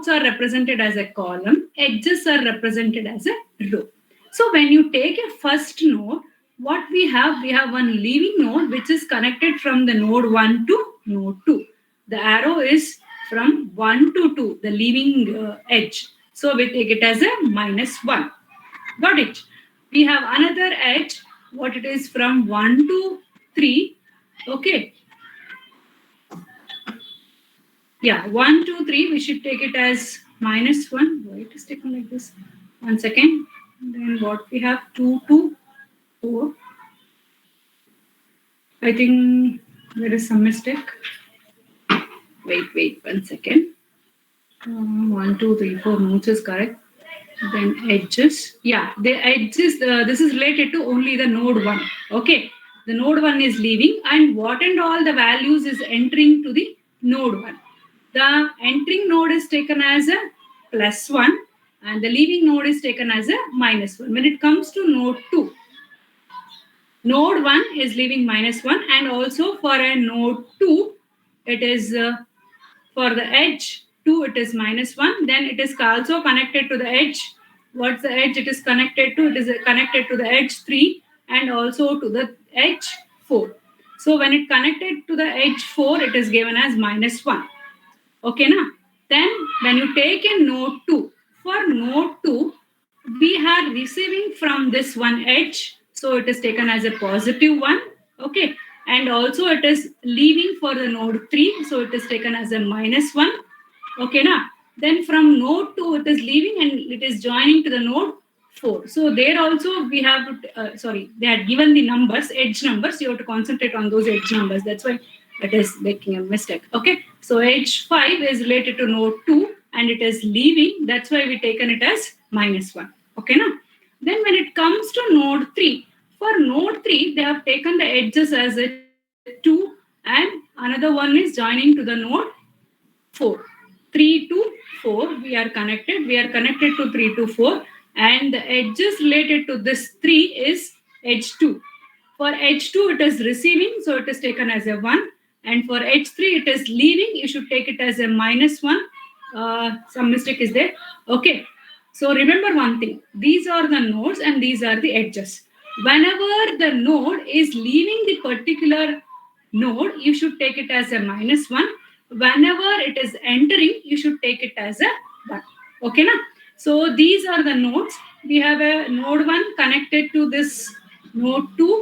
nodes are represented as a column, edges are represented as a row. So when you take a first node, what we have one leaving node which is connected from the node 1 to node 2. The arrow is from 1 to 2, the leaving edge. So we take it as a -1. Got it? We have another edge, what it is from 1 to 3. Okay. Yeah, 1, 2, 3, we should take it as -1. Why it is taken like this? 1 second. Then what we have 2 to 4. I think there is some mistake. Wait, 1 second. 1, 2, 3, 4 nodes is correct. Then edges. Yeah, the edges, this is related to only the node 1. Okay. The node 1 is leaving, and what and all the values is entering to the node 1. The entering node is taken as a +1 and the leaving node is taken as a -1. When it comes to node 2, node 1 is leaving -1, and also for a node 2, it is for the edge 2, it is -1. Then it is also connected to the edge. What's the edge it is connected to? It is connected to the edge 3 and also to the edge 4. So when it connected to the edge 4, it is given as -1. Okay, now then when you take a node 2, for node 2, we are receiving from this one edge, so it is taken as a +1. Okay, and also it is leaving for the node 3, so it is taken as a -1. Okay, now then from node 2, it is leaving and it is joining to the node 4. So there also we have to, they had given the numbers, edge numbers. You have to concentrate on those edge numbers. That's why it is making a mistake. Okay, so edge 5 is related to node 2 and it is leaving. That's why we taken it as -1. Okay, now then when it comes to node 3, for node 3 they have taken the edges as a 2 and another one is joining to the node 4. 3 to 4 we are connected. We are connected to 3 to 4 and the edges related to this 3 is edge 2. For edge 2 it is receiving, so it is taken as a 1. And for edge 3 it is leaving, you should take it as a -1. Some mistake is there. Okay, so remember one thing, these are the nodes and these are the edges. Whenever the node is leaving the particular node, you should take it as a -1. Whenever it is entering, you should take it as a 1. Okay, now so these are the nodes. We have a node 1 connected to this node 2.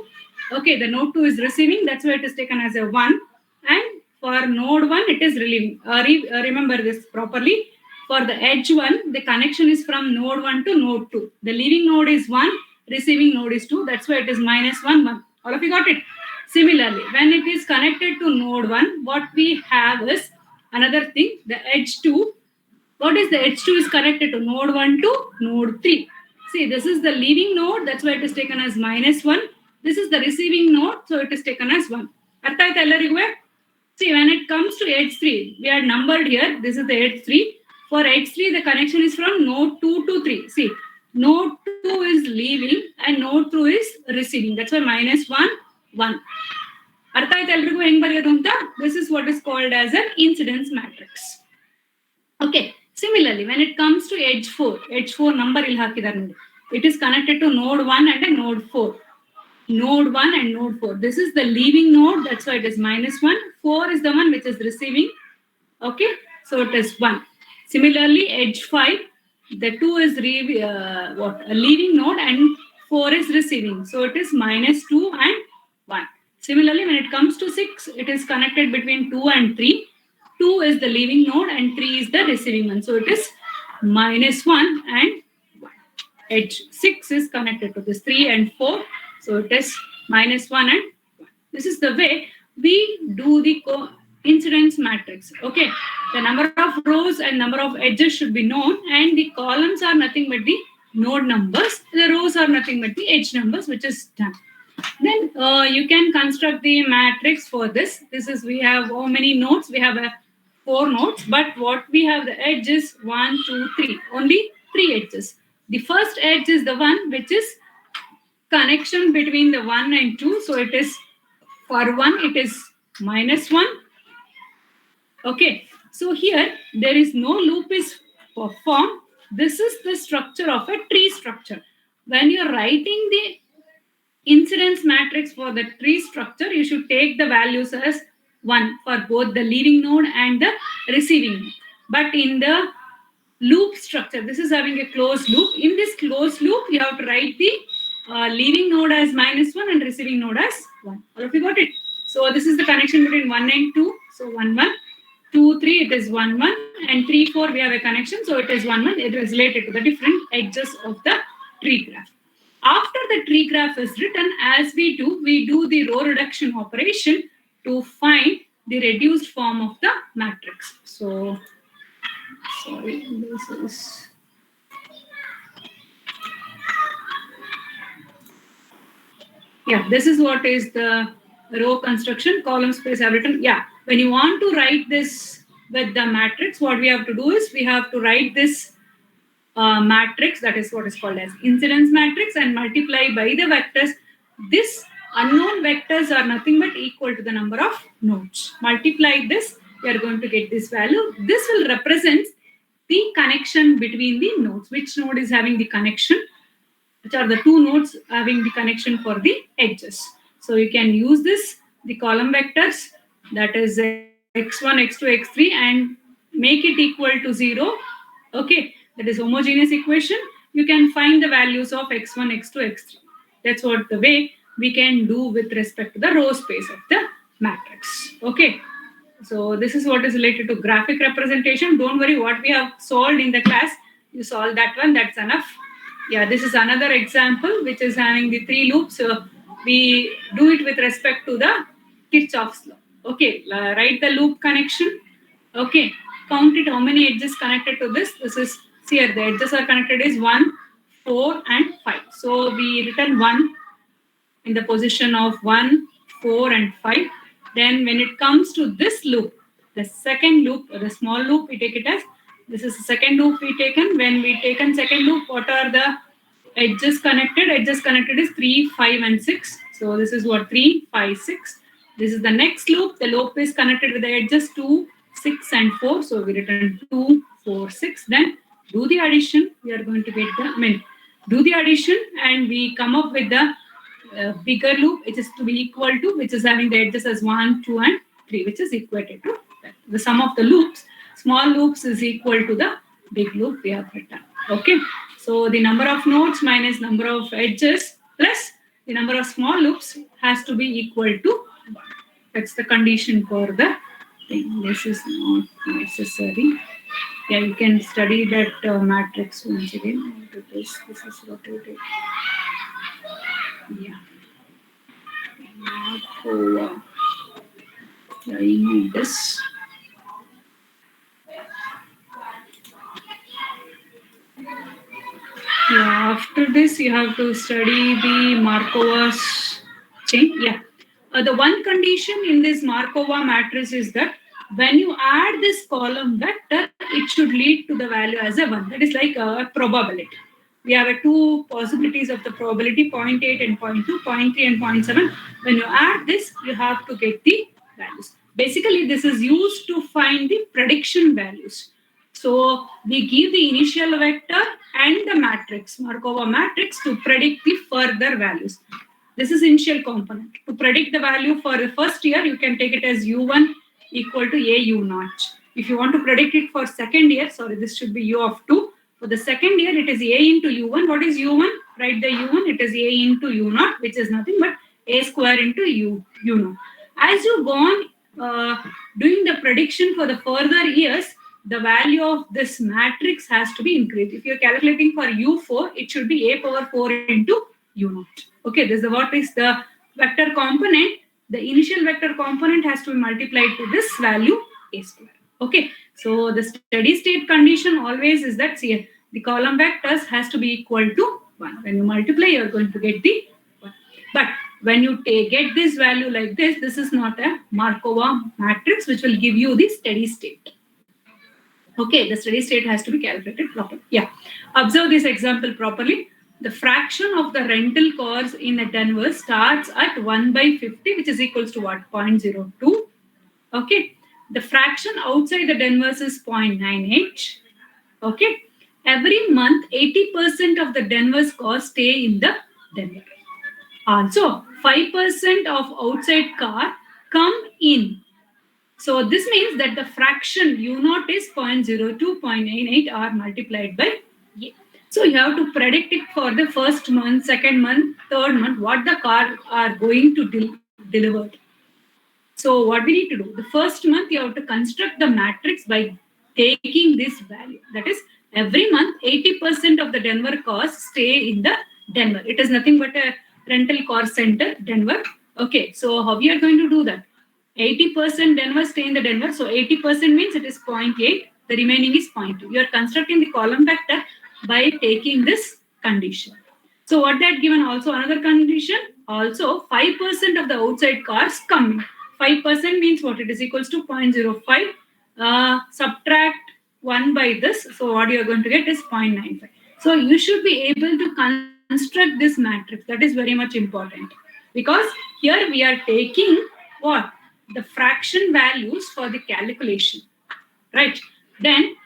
Okay, the node 2 is receiving, that's why it is taken as a 1. And for node 1, it is relieving. Remember this properly. For the edge 1, the connection is from node 1 to node 2. The leaving node is 1, receiving node is 2. That's why it is -1, 1. All of you got it? Similarly, when it is connected to node 1, what we have is another thing, the edge 2. What is the edge 2 is connected to node 1 to node 3. See, this is the leaving node. That's why it is taken as -1. This is the receiving node. So it is taken as 1. Artha aita ellarigu? See, when it comes to edge 3, we are numbered here. This is the edge 3. For edge 3, the connection is from node 2 to 3. See, node 2 is leaving and node 2 is receiving. That's why -1, 1. Artha aita ellarigu heng bariyadu anta? This is what is called as an incidence matrix. Okay. Similarly, when it comes to edge 4 number il hakidare ನೋಡಿ. It is connected to node 1 and a node 4. Node 1 and node 4. This is the leaving node. That's why it is -1. 4 is the one which is receiving. Okay. So it is 1. Similarly, edge 5, the 2 is a leaving node and 4 is receiving. So it is -2 and 1. Similarly, when it comes to 6, it is connected between 2 and 3. 2 is the leaving node and 3 is the receiving one. So it is -1 and 1. Edge 6 is connected to this 3 and 4. So it is -1 and 1. This is the way we do the incidence matrix. Okay. The number of rows and number of edges should be known, and the columns are nothing but the node numbers. The rows are nothing but the edge numbers, which is done. Then you can construct the matrix for this. This is, we have how many nodes? We have 4 nodes, but what we have the edge is 1, 2, 3. Only 3 edges. The first edge is the one which is connection between the 1 and 2. So it is, for 1, it is -1. Okay. So here, there is no loop is perform, this is the structure of a tree structure. When you're writing the incidence matrix for the tree structure, you should take the values as 1 for both the leaving node and the receiving node. But in the loop structure, this is having a closed loop. In this closed loop, you have to write the leaving node as -1 and receiving node as 1. All of you got it? So this is the connection between 1 and 2. So 1, 1. 2, 3, it is 1, 1. And 3, 4, we have a connection. So it is 1, 1. It is related to the different edges of the tree graph. After the tree graph is written, as we do the row reduction operation to find the reduced form of the matrix. So, sorry, this is... Yeah, this is what is the row construction, column space I've written. Yeah, when you want to write this with the matrix, what we have to do is we have to write this matrix, that is what is called as incidence matrix, and multiply by the vectors. This unknown vectors are nothing but equal to the number of nodes. Multiply this, we are going to get this value. This will represent the connection between the nodes. Which node is having the connection? Which are the two nodes having the connection for the edges. So you can use this, the column vectors, that is x1, x2, x3, and make it equal to 0. Okay, that is homogeneous equation. You can find the values of x1, x2, x3. That's what the way we can do with respect to the row space of the matrix. Okay, so this is what is related to graphic representation. Don't worry, what we have solved in the class, you solve that one, that's enough. Yeah, this is another example which is having the 3 loops. So we do it with respect to the Kirchhoff's law. Okay, write the loop connection. Okay, count it how many edges connected to this. This is here, the edges are connected is 1, 4, and 5. So we written 1 in the position of 1, 4, and 5. Then when it comes to this loop, the second loop, or the small loop, we take it as, this is the second loop we taken. When we taken second loop, what are the edges connected? Edges connected is 3, 5, and 6. So this is what 3, 5, 6. This is the next loop. The loop is connected with the edges 2, 6, and 4. So we written 2, 4, 6. Then do the addition. We are going to get the, do the addition, and we come up with the bigger loop, which is to be equal to, which is having the edges as 1, 2, and 3, which is equated to that. The sum of the loops, small loops, is equal to the big loop we have written. Okay, so the number of nodes minus number of edges plus the number of small loops has to be equal to 1. That's the condition for the thing. This is not necessary. Yeah, you can study that matrix once again. This is rotated. Yeah. Not trying this. Yeah, after this, you have to study the Markova's chain. Yeah. The one condition in this Markova matrix is that when you add this column vector, it should lead to the value as a 1. That is like a probability. We have 2 possibilities of the probability, 0.8 and 0.2, 0.3 and 0.7. When you add this, you have to get the values. Basically, this is used to find the prediction values. So we give the initial vector and the matrix, Markova matrix, to predict the further values. This is initial component. To predict the value for the first year, you can take it as U1 equal to A U0. If you want to predict it for second year, sorry, this should be U of 2. For the second year, it is A into U1. What is U1? Write the U1. It is A into U0, which is nothing but A square into U0. As you go on doing the prediction for the further years, the value of this matrix has to be increased. If you're calculating for U4, it should be A power 4 into U0. Okay, this is what is the vector component. The initial vector component has to be multiplied to this value A square. Okay, so the steady state condition always is that, see, the column vectors has to be equal to 1. When you multiply, you're going to get the 1. But when you get this value like this, this is not a Markova matrix which will give you the steady state. Okay, the steady state has to be calculated properly. Yeah, observe this example properly. The fraction of the rental cars in a Denver starts at 1/50, which is equals to what? 0.02. Okay, the fraction outside the Denvers is 0.98. Okay. Every month, 80% of the Denver's cost stay in the Denver. Also, 5% of outside car come in. So this means that the fraction U naught is 0.02, 0.98 are multiplied by A. So you have to predict it for the first month, second month, third month, what the car are going to deliver. So what we need to do? The first month you have to construct the matrix by taking this value. That is, every month 80% of the Denver costs stay in the Denver. It is nothing but a rental car center, Denver. Okay, so how we are going to do that? 80% Denver stay in the Denver. So 80% means it is 0.8. The remaining is 0.2. You are constructing the column vector by taking this condition. So what that given also another condition, also 5% of the outside cars coming. 5% means what? It is equals to 0.05. Subtract 1 by this. So what you are going to get is 0.95. So you should be able to construct this matrix. That is very much important. Because here we are taking what? The fraction values for the calculation. Right? Then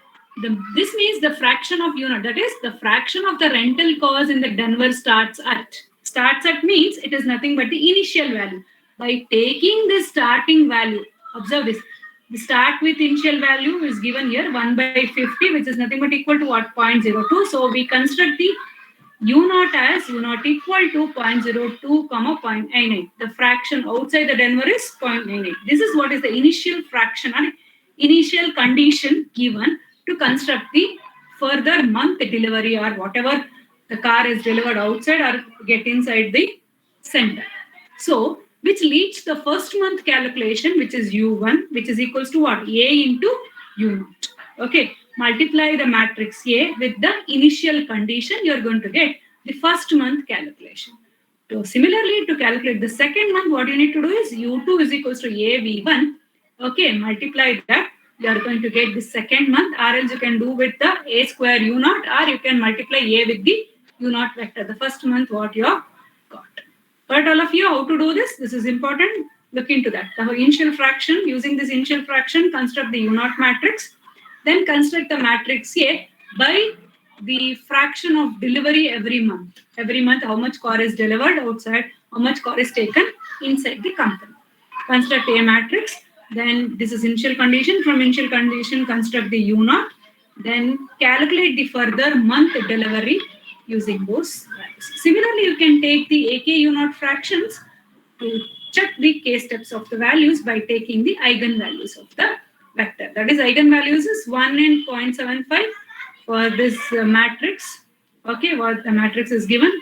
this means the fraction of unit, that is the fraction of the rental cost in the Denver starts at. Starts at means it is nothing but the initial value. By taking this starting value, observe this. The start with initial value is given here 1 by 50, which is nothing but equal to what? 0.02. So we construct the U naught as U naught equal to 0.02, 0.98. The fraction outside the Denver is 0.98. This is what is the initial fraction or initial condition given to construct the further month delivery or whatever the car is delivered outside or get inside the center. So, which leads the first month calculation, which is U1, which is equals to what? A into U naught. Okay, multiply the matrix A with the initial condition, you are going to get the first month calculation. So, similarly, to calculate the second month, what you need to do is U2 is equals to AV1. Okay, multiply that. You are going to get the second month, or else you can do with the A square U naught, or you can multiply A with the U naught vector. The first month, what you have got. But all of you, how to do this? This is important. Look into that. The initial fraction, using this initial fraction, construct the U naught matrix. Then construct the matrix A by the fraction of delivery every month. Every month, how much car is delivered outside, how much car is taken inside the company. Construct A matrix. Then this is initial condition. From initial condition, construct the U naught. Then calculate the further month delivery using those values. Similarly, you can take the AK U naught fractions to check the k steps of the values by taking the eigenvalues of the vector. That is, eigenvalues is 1 and 0.75 for this matrix. Okay, what the matrix is given.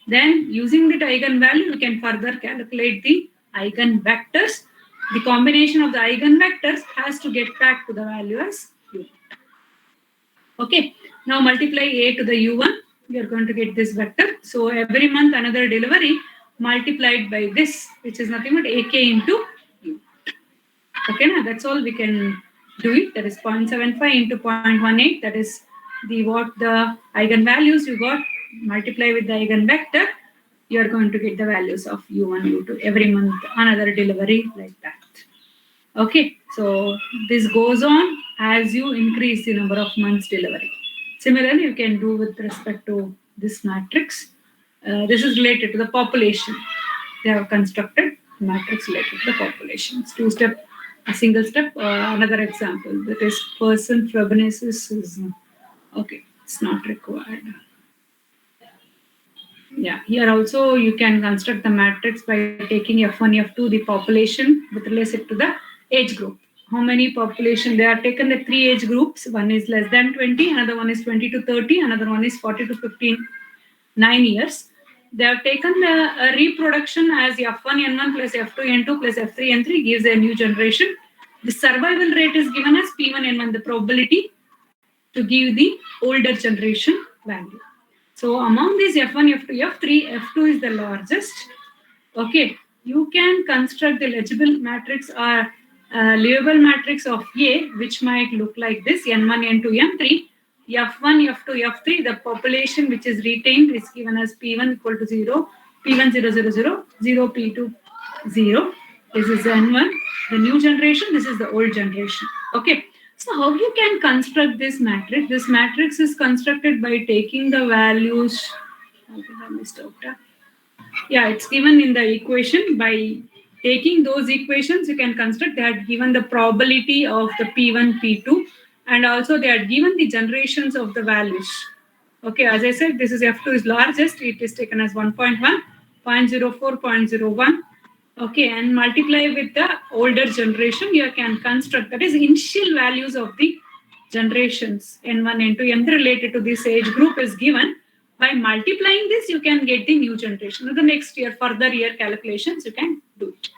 Then using the eigenvalue, you can further calculate the eigenvectors. The combination of the eigenvectors has to get back to the value as U. Okay, now multiply A to the U1. You are going to get this vector. So every month another delivery multiplied by this, which is nothing but AK into U. Okay, now that's all we can do it. That is 0.75 into 0.18. That is the eigenvalues you got. Multiply with the eigenvector. You are going to get the values of U1, U2 every month, another delivery like that. Okay, so this goes on as you increase the number of months delivery. Similarly, you can do with respect to this matrix. This is related to the population. They have constructed matrix related to the population. It's two-step, a single step. Another example, that is person Fibonacci is, okay, it's not required. Yeah, here also you can construct the matrix by taking F1, F2, the population with relation to the age group. How many population? They are taken the 3 age groups. One is less than 20, another one is 20 to 30, another one is 40 to 59 years. They have taken the reproduction as F1N1 plus F2N2 plus F3N3 gives a new generation. The survival rate is given as P1N1, the probability to give the older generation value. So among these F1, F2, F3, F2 is the largest. Okay, you can construct the legible matrix or livable matrix of A, which might look like this: N1, N2, N3. F1, F2, F3, the population which is retained is given as P1 equal to 0, P1 0, 0, 0, 0, P2 0. This is N1, the new generation. This is the old generation. Okay. So how you can construct this matrix? This matrix is constructed by taking the values. I think I missed out. Yeah, it's given in the equation. By taking those equations, you can construct. They had given the probability of the P1, P2, and also they had given the generations of the values. Okay, as I said, this is F2 is largest. It is taken as 1.1, 0.04, 0.01. Okay, and multiply with the older generation, you can construct, that is initial values of the generations N1, N2, N3 related to this age group is given. By multiplying this, you can get the new generation. The next year, further year calculations, you can do it.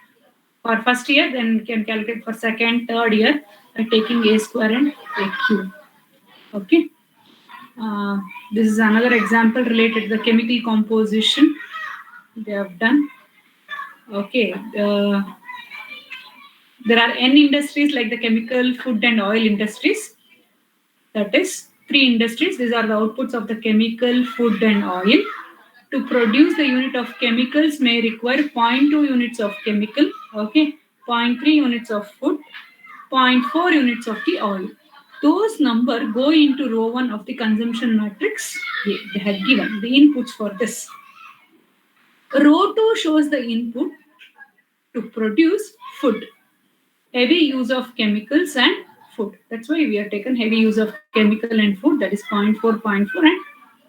For first year, then you can calculate for second, third year by taking A square and A cube. Okay. This is another example related to the chemical composition they have done. Okay. There are N industries like the chemical, food, and oil industries. That is 3 industries. These are the outputs of the chemical, food, and oil. To produce the unit of chemicals may require 0.2 units of chemical, okay, 0.3 units of food, 0.4 units of the oil. Those numbers go into row 1 of the consumption matrix. They have given the inputs for this. Row 2 shows the input to produce food. Heavy use of chemicals and food. That's why we have taken heavy use of chemical and food, that is 0.4, 0.4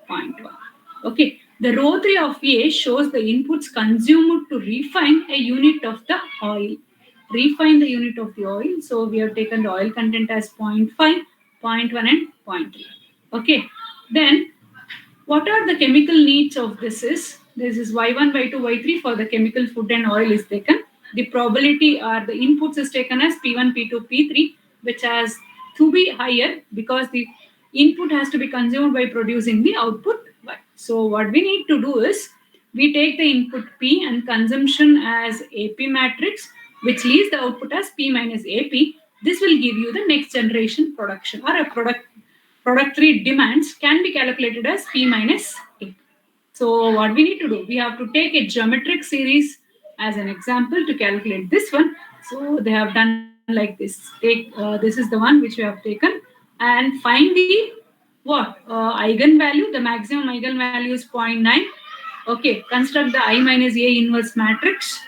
and 0.1. Okay, the row 3 of A shows the inputs consumed to refine a unit of the oil. Refine the unit of the oil. So we have taken the oil content as 0.5, 0.1 and 0.3. Okay, then what are the chemical needs of this is Y1, Y2, Y3 for the chemical, food and oil is taken. The probability or the inputs is taken as P1, P2, P3, which has to be higher because the input has to be consumed by producing the output Y. So what we need to do is we take the input P and consumption as AP matrix, which leaves the output as P minus AP. This will give you the next generation production or a product 3 demands can be calculated as P minus A. So what we need to do, we have to take a geometric series as an example to calculate this one. So they have done like this. This is the one which we have taken and find the eigenvalue. The maximum eigenvalue is 0.9. Okay, construct the I minus A inverse matrix.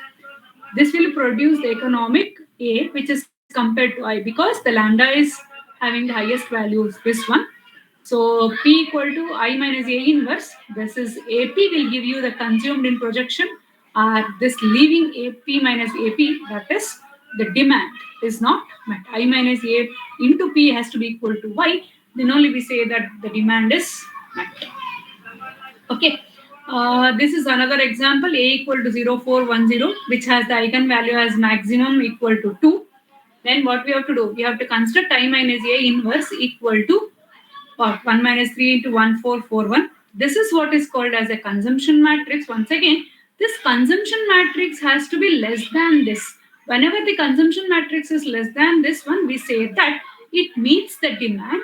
This will produce the economic A, which is compared to I because the lambda is having the highest value of this one. So P equal to I minus A inverse. This is AP will give you the consumed in projection. This leaving AP minus AP, that is the demand is not met. I minus A into P has to be equal to Y. Then only we say that the demand is met. Okay. This is another example, A equal to 0,410, which has the eigenvalue as maximum equal to 2. Then what we have to do? We have to construct I minus A inverse equal to 1 minus 3 into 1441. This is what is called as a consumption matrix. Once again, this consumption matrix has to be less than this. Whenever the consumption matrix is less than this one, we say that it meets the demand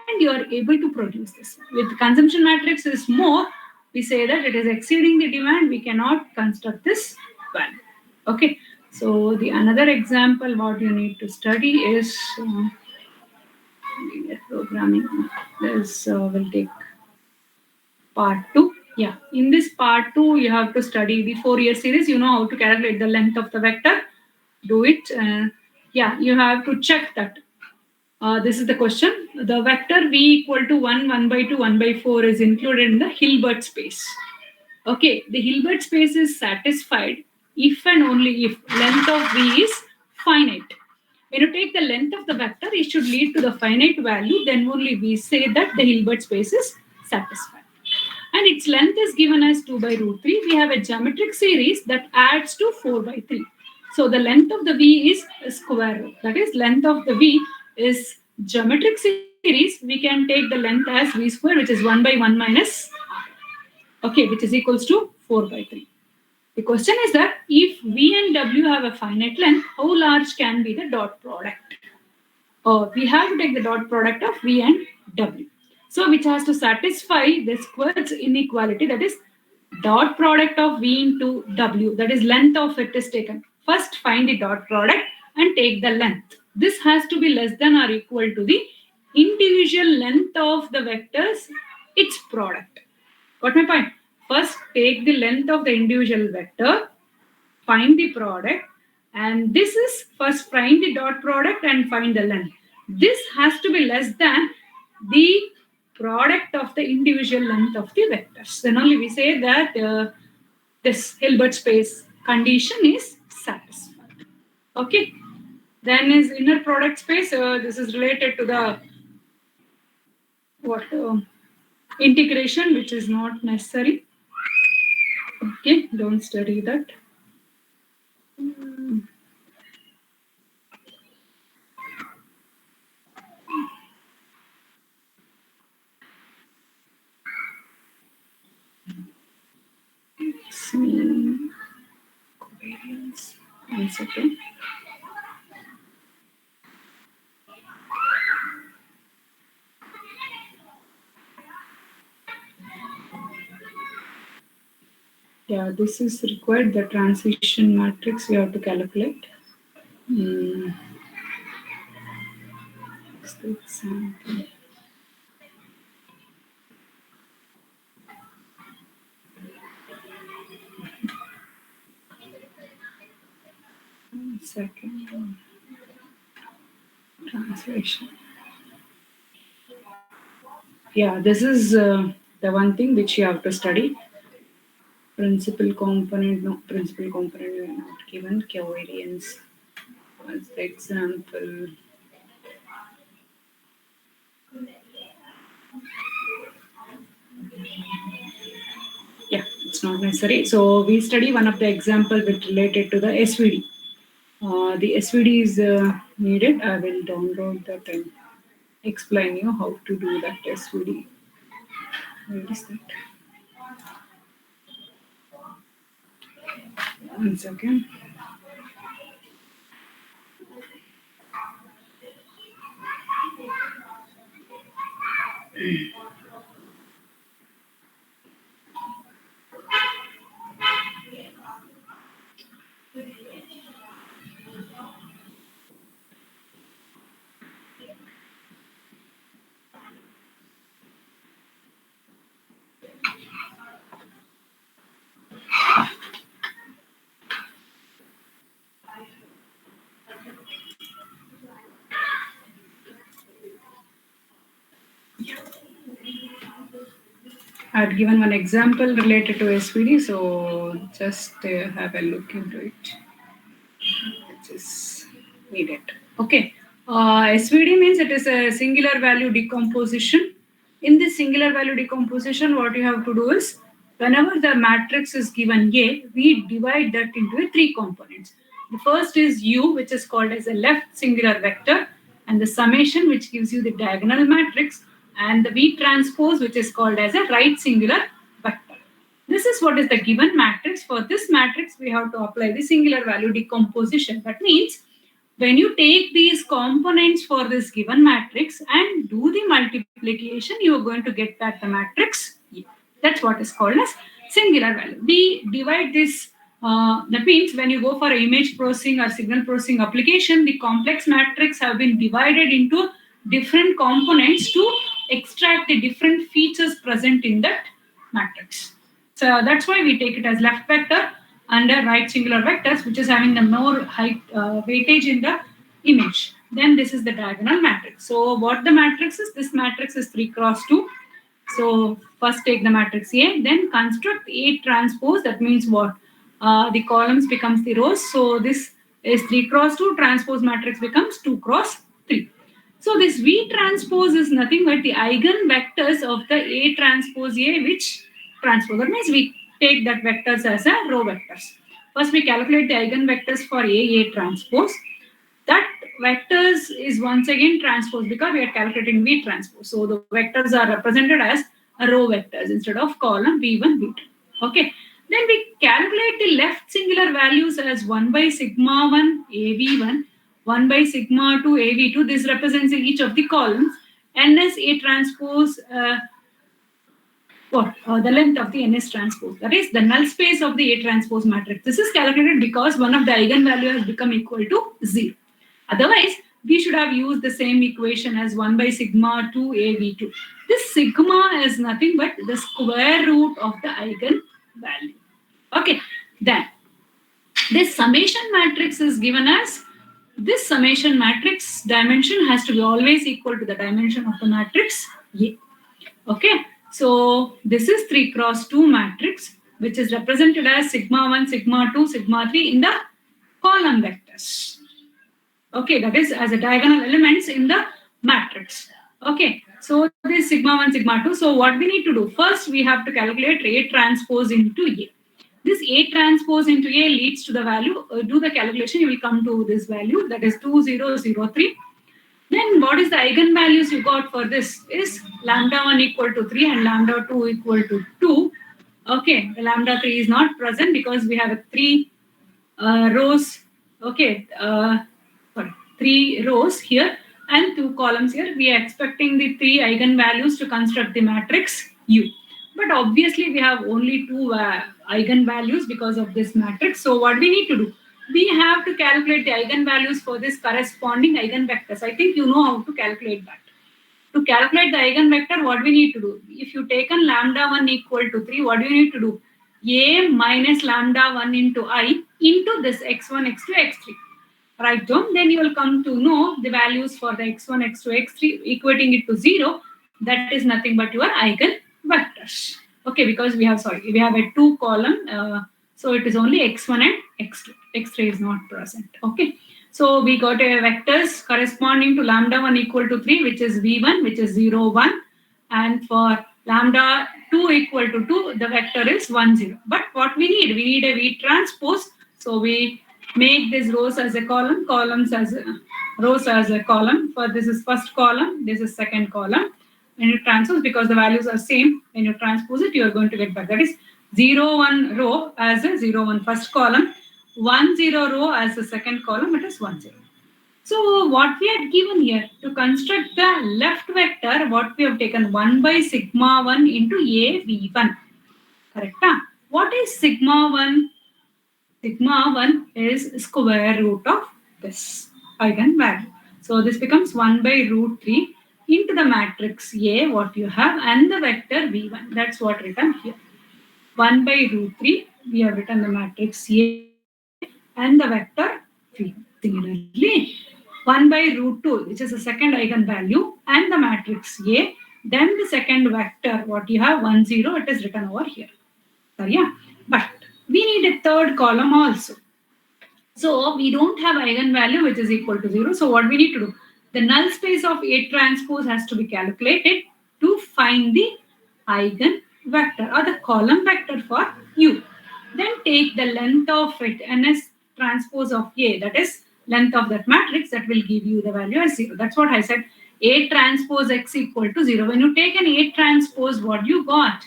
and you are able to produce this. With the consumption matrix is more, we say that it is exceeding the demand, we cannot construct this value. Okay, so the another example what you need to study is linear programming. This will take part 2. Yeah, in this part 2, you have to study the 4-year series. You know how to calculate the length of the vector. Do it. Yeah, you have to check that. This is the question. The vector V equal to 1, 1 by 2, 1 by 4 is included in the Hilbert space. Okay, the Hilbert space is satisfied if and only if length of V is finite. When you take the length of the vector, it should lead to the finite value. Then only we say that the Hilbert space is satisfied. And its length is given as 2 by root 3. We have a geometric series that adds to 4 by 3. So the length of the V is a square root. That is, length of the V is geometric series. We can take the length as V square, which is 1 by 1 minus R. Okay, which is equals to 4 by 3. The question is that if V and W have a finite length, how large can be the dot product? We have to take the dot product of V and W. So which has to satisfy the squares inequality, that is dot product of V into W, that is length of it is taken. First find the dot product and take the length. this has to be less than or equal to the individual length of the vectors, its product. Got my point? First, take the length of the individual vector, find the product, and this is first find the dot product and find the length. This has to be less than the product of the individual length of the vectors. Then only we say that this Hilbert space condition is satisfied. Okay. Then is inner product space. This is related to the integration, which is not necessary. Okay, don't study that. Covariance. 1 second. Yeah, this is required. The transition matrix we have to calculate. What's the example? One second. Translation. Yeah, this is the one thing which you have to study. Principal component, no, principal component you are not given. Covariance. What's the example? Yeah, it's not necessary. So we study one of the example which related to the SVD. The SVD is needed. I will download that and explain you how to do that SVD. Where is that? 1 second. I had given one example related to SVD, so just have a look into it, which is needed. Okay, SVD means it is a singular value decomposition. In this singular value decomposition, what you have to do is, whenever the matrix is given A, we divide that into 3 components. The first is U, which is called as a left singular vector, and the summation, which gives you the diagonal matrix, and the V transpose, which is called as a right singular vector. This is what is the given matrix. For this matrix, we have to apply the singular value decomposition. That means when you take these components for this given matrix and do the multiplication, you are going to get back the matrix. That's what is called as singular value. We divide this. That means when you go for image processing or signal processing application, the complex matrix have been divided into different components to extract the different features present in that matrix. So that's why we take it as left vector under right singular vectors, which is having the more high weightage in the image. Then this is the diagonal matrix. So what the matrix is? This matrix is 3 cross 2. So first take the matrix A, then construct A transpose. That means what? The columns becomes the rows. So this is 3 cross 2. Transpose matrix becomes 2 cross 3. So this V transpose is nothing but the eigenvectors of the A transpose A, which transpose. That means we take that vectors as a row vectors. First we calculate the eigenvectors for A transpose. That vectors is once again transpose because we are calculating V transpose. So the vectors are represented as row vectors instead of column V1, V2. Okay. Then we calculate the left singular values as 1 by sigma 1 AV1, 1 by sigma 2 AV2. This represents each of the columns. NS A transpose, the length of the NS transpose. That is the null space of the A transpose matrix. This is calculated because one of the eigenvalue has become equal to 0. Otherwise, we should have used the same equation as 1 by sigma 2 AV2. This sigma is nothing but the square root of the eigenvalue. Okay, then this summation matrix is given as, this summation matrix dimension has to be always equal to the dimension of the matrix A. Okay, so this is 3 cross 2 matrix, which is represented as sigma 1, sigma 2, sigma 3 in the column vectors. Okay, that is as a diagonal elements in the matrix. Okay, so this sigma 1, sigma 2. So what we need to do? First, we have to calculate A transpose into A. This A transpose into A leads to the value, do the calculation, you will come to this value, that is 2003. Then what is the eigenvalues you got for this is lambda 1 equal to 3 and lambda 2 equal to 2. Okay, the lambda 3 is not present because we have a 3 rows. Okay, 3 rows here and 2 columns here. We are expecting the 3 eigenvalues to construct the matrix U. But obviously we have only 2 eigenvalues because of this matrix. So what we need to do? We have to calculate the eigenvalues for this corresponding eigenvectors. I think you know how to calculate that. To calculate the eigenvector, what we need to do? If you taken lambda 1 equal to 3, what do you need to do? A minus lambda 1 into I into this x1, x2, x3. Write down, then you will come to know the values for the x1, x2, x3, equating it to 0. That is nothing but your eigenvectors. Okay, because we have a 2 column, so it is only x1 and x2. x3 is not present. Okay, so we got a vectors corresponding to lambda 1 equal to 3, which is v1, which is 0, 1, and for lambda 2 equal to 2, the vector is 1, 0. But what we need a v transpose. So we make these rows as a column, columns as a, rows as a column. For this is first column, this is second column. When you transpose, because the values are same, when you transpose it, you are going to get back. That is 0, 1 row as a 0, 1 first column, 1, 0 row as the second column, it is 1, 0. So what we had given here, to construct the left vector, what we have taken 1 by sigma 1 into A V1. Correct? What is sigma 1? Sigma 1 is square root of this eigenvalue. So this becomes 1 by root 3 into the matrix A, what you have, and the vector V1. That's what written here. 1 by root 3, we have written the matrix A and the vector V1. Similarly, 1 by root 2, which is the second eigenvalue, and the matrix A, then the second vector, what you have, 1, 0, it is written over here. So, yeah, but we need a third column also. So we don't have eigenvalue which is equal to 0. So what we need to do? The null space of A transpose has to be calculated to find the eigenvector or the column vector for U. Then take the length of it, NS transpose of A, that is length of that matrix, that will give you the value as 0. That's what I said. A transpose X equal to 0. When you take an A transpose, what you got?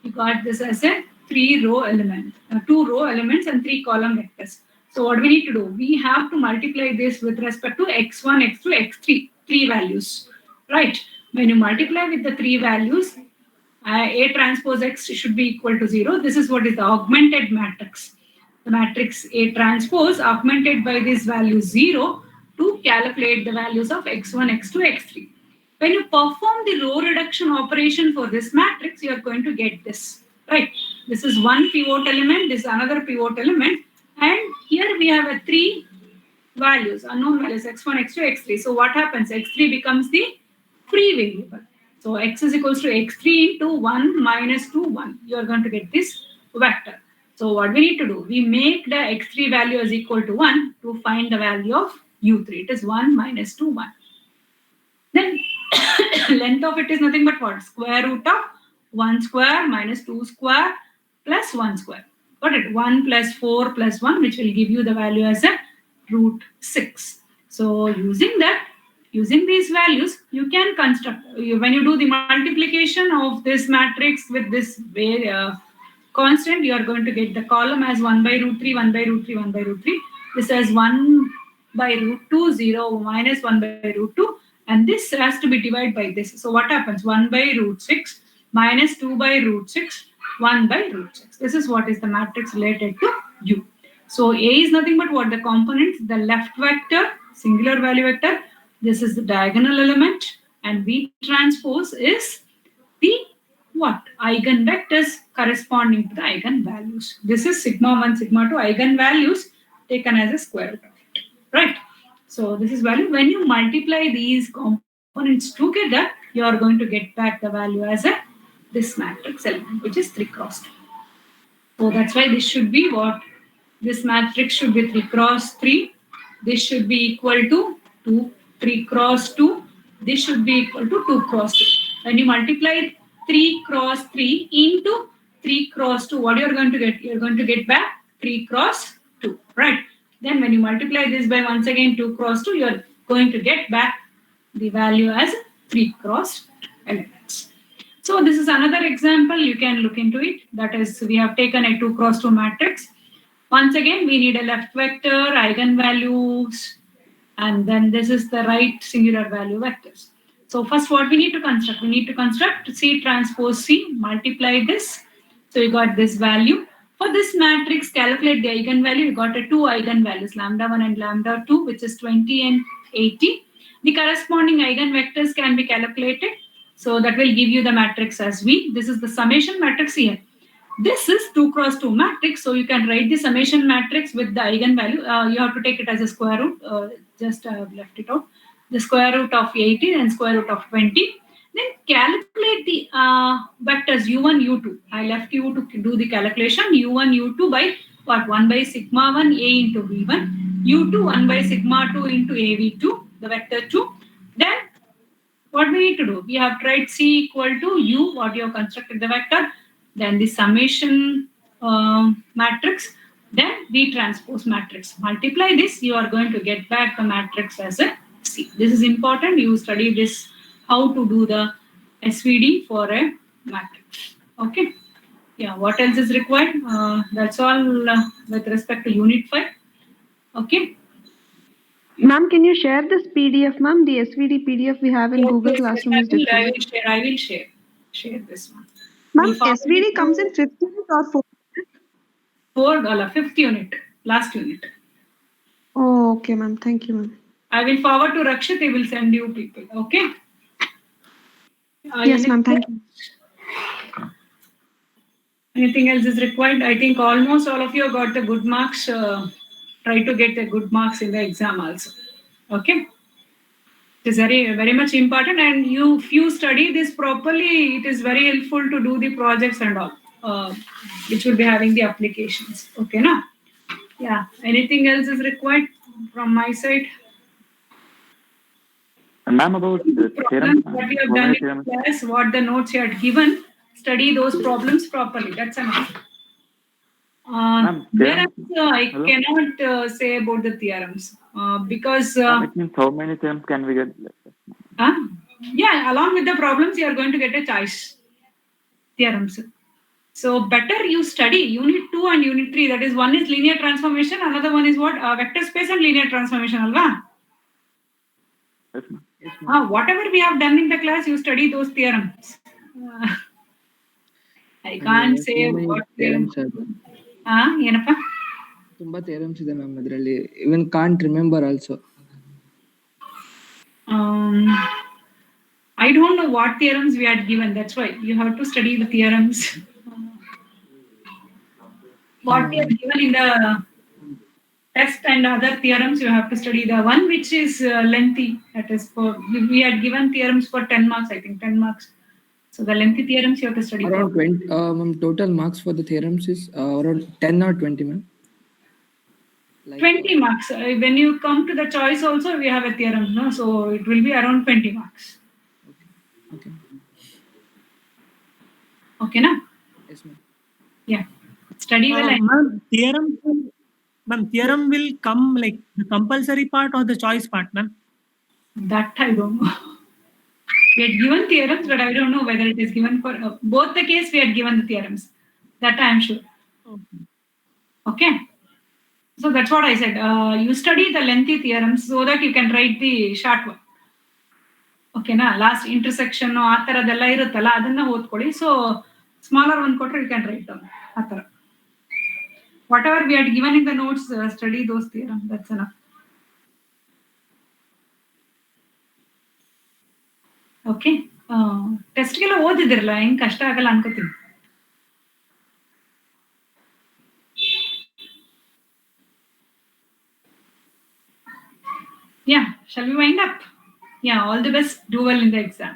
You got this as a 3 row element, 2 row elements and 3 column vectors. So what we need to do? We have to multiply this with respect to x1, x2, x3, 3 values, right? When you multiply with the 3 values, A transpose X should be equal to 0. This is what is the augmented matrix. The matrix A transpose augmented by this value 0 to calculate the values of x1, x2, x3. When you perform the row reduction operation for this matrix, you are going to get this, right? This is one pivot element, this is another pivot element, and here we have a 3 values, unknown values, x1, x2, x3. So what happens? x3 becomes the free variable. So x is equals to x3 into 1 minus 2, 1. You are going to get this vector. So what we need to do? We make the x3 value as equal to 1 to find the value of u3. It is 1 minus 2, 1. Then length of it is nothing but what? Square root of 1 square minus 2 square plus 1 square. Got it? 1 plus 4 plus 1, which will give you the value as a root 6. So using that, using these values, you can construct, when you do the multiplication of this matrix with this constant, you are going to get the column as 1 by root 3, 1 by root 3, 1 by root 3. This as 1 by root 2, 0 minus 1 by root 2. And this has to be divided by this. So what happens? 1 by root 6 minus 2 by root 6, 1 by root 6. This is what is the matrix related to U. So A is nothing but what? The components, the left vector, singular value vector, This is the diagonal element, and V transpose is the what? Eigenvectors corresponding to the eigenvalues. This is sigma 1, sigma 2 eigenvalues taken as a square root of it. Right? So this is value. When you multiply these components together, you are going to get back the value as a this matrix element, which is 3 cross 2. So that's why this should be what? This matrix should be 3 cross 3. This should be equal to 3 cross 2. This should be equal to 2 cross 2. When you multiply 3 cross 3 into 3 cross 2, what you're going to get? You're going to get back 3 cross 2, right? Then when you multiply this by once again 2 cross 2, you're going to get back the value as 3 cross elements. So this is another example. You can look into it. That is, we have taken a 2 cross 2 matrix. Once again, we need a left vector, eigenvalues, and then this is the right singular value vectors. So first what we need to construct? We need to construct C transpose C, multiply this. So we got this value. For this matrix, calculate the eigenvalue. We got a 2 eigenvalues, lambda 1 and lambda 2, which is 20 and 80. The corresponding eigenvectors can be calculated. So that will give you the matrix as V. This is the summation matrix here. This is 2 cross 2 matrix. So you can write the summation matrix with the eigenvalue. You have to take it as a square root. I have left it out. The square root of 80 and square root of 20. Then calculate the vectors u1, u2. I left you to do the calculation. u1, u2 by what? 1 by sigma 1 a into v1. u2 1 by sigma 2 into av2, the vector 2. Then what we need to do? We have tried C equal to U, what you have constructed the vector, then the summation matrix, then V transpose matrix. Multiply this, you are going to get back the matrix as a C. This is important. You study this, how to do the SVD for a matrix. Okay. Yeah, what else is required? That's all with respect to Unit 5. Okay. Ma'am, can you share this PDF, ma'am? The SVD PDF we have in Google Classroom is different. I will share this one. Ma'am, SVD comes in 5th unit or 4th? 5th unit, last unit. Oh, okay, ma'am. Thank you, ma'am. I will forward to Rakshit. He will send you people. Okay. Yes, ma'am. Thank you. Anything else is required? I think almost all of you got the good marks. Try to get the good marks in the exam also. Okay. It is very much important, and if you study this properly, it is very helpful to do the projects and all, which will be having the applications. Okay, now. Yeah. Anything else is required from my side? Ma'am, about the theorem, what we have done in class, what the notes you had given, study those problems properly. That's enough. Whereas I cannot say about the theorems because it means how many theorems can we get? Yeah, along with the problems, you are going to get a choice theorems. So better you study Unit 2 and Unit 3. That is, one is linear transformation, another one is what? Vector space and linear transformation, alva? Yes, ma'am. Whatever we have done in the class, you study those theorems. I can't say what theorems. ಏನಪ್ಪ ತುಂಬಾ theorems ಇದೆ ma'am ಅದರಲ್ಲಿ even can't remember also. I don't know what theorems we had given. That's why you have to study the theorems. What we have given in the test and other theorems, you have to study the one which is lengthy. That is for we had given theorems for 10 marks. I think 10 marks. So the lengthy theorems you have to study. Around 20. Ma'am, total marks for the theorems is around 10 or 20, ma'am. Like 20 marks. When you come to the choice also, we have a theorem, no? So it will be around 20 marks. Okay. Okay, na? Yes, ma'am. Yeah. Study well. Ma'am, theorem will come like the compulsory part or the choice part, ma'am? That I don't know. We had given theorems, but I don't know whether it is given for both the case. We had given the theorems. That I am sure. Okay. So that's what I said. You study the lengthy theorems so that you can write the short one. Okay, na? Last intersection, ಆ ಥರದ್ದೆಲ್ಲ ಇರುತ್ತಲ್ಲ ಅದನ್ನ ಓದ್ಕೊಳ್ಳಿ. So smaller one ಕೊಟ್ರೆ you can write down. ಆ ಥರ. Whatever we had given in the notes, study those theorems. That's enough. Okay ಟೆಸ್ಟ್ಗೆಲ್ಲ ಓದಿದಿರಲ್ಲ ಹೆಂಗ್ ಕಷ್ಟ ಆಗಲ್ಲ ಅನ್ಕೋತೀನಿ. Yeah, shall we wind up? Yeah, all the best. Do well in the exam.